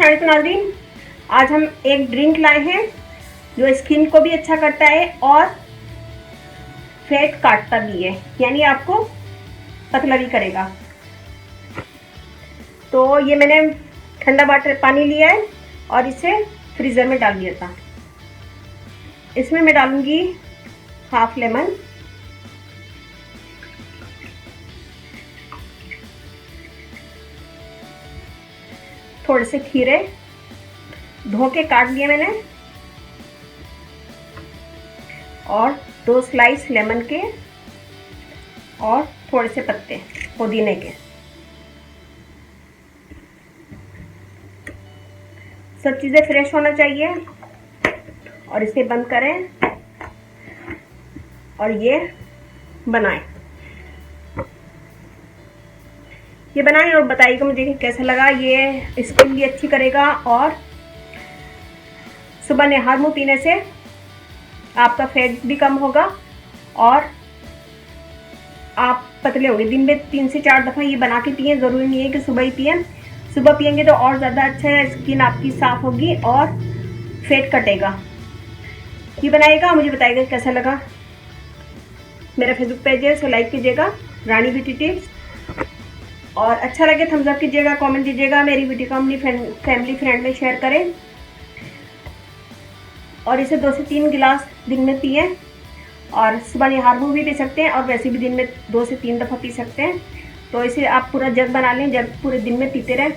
तो नाज़रीन, आज हम एक ड्रिंक लाए हैं जो स्किन को भी अच्छा करता है और फैट काटता भी है, यानी आपको पतला भी करेगा। तो ये मैंने ठंडा वाटर पानी लिया है और इसे फ्रीज़र में डाल दिया था। इसमें मैं डालूंगी हाफ लेमन, थोड़े से खीरे धो के काट लिए मैंने, और 2 स्लाइस लेमन के और थोड़े से पत्ते पुदीने के। सब चीज़ें फ्रेश होना चाहिए और इसे बंद करें और ये बनाएं। ये बनाएं और बताइएगा मुझे कि कैसा लगा। ये स्किन भी अच्छी करेगा और सुबह निहार मुँह पीने से आपका फैट भी कम होगा और आप पतले होंगे। दिन में 3 से 4 दफ़ा ये बना के पिए, ज़रूरी नहीं है कि सुबह ही पिए। सुबह पियेंगे तो और ज़्यादा अच्छा है, स्किन आपकी साफ़ होगी और फैट कटेगा। ये बनाइएगा, मुझे बताइएगा कैसा लगा। मेरा फेसबुक पेज है, उसे लाइक कीजिएगा, रानी ब्यूटी टिप्स, और अच्छा लगे थम्स अप कीजिएगा, कमेंट दीजिएगा। मेरी वीडियो को अपनी फैमिली फ्रेंड में शेयर करें और इसे 2 से 3 गिलास दिन में पिएं। और सुबह निहार मुँह भी पी सकते हैं और वैसे भी दिन में 2 से 3 दफ़ा पी सकते हैं। तो इसे आप पूरा जग बना लें, जग पूरे दिन में पीते रहें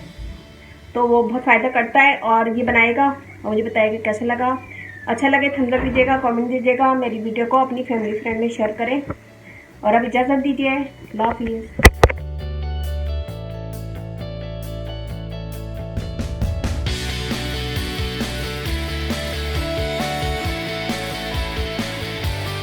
तो वो बहुत फ़ायदा करता है। और ये बनाएगा और मुझे बताइएगा कैसा लगा। अच्छा लगे थम्स अप दीजिएगा, कमेंट दीजिएगा, मेरी वीडियो को अपनी फैमिली फ्रेंड में शेयर करें और अब इजाज़त दीजिए। अल्लाह हाफ़िज़।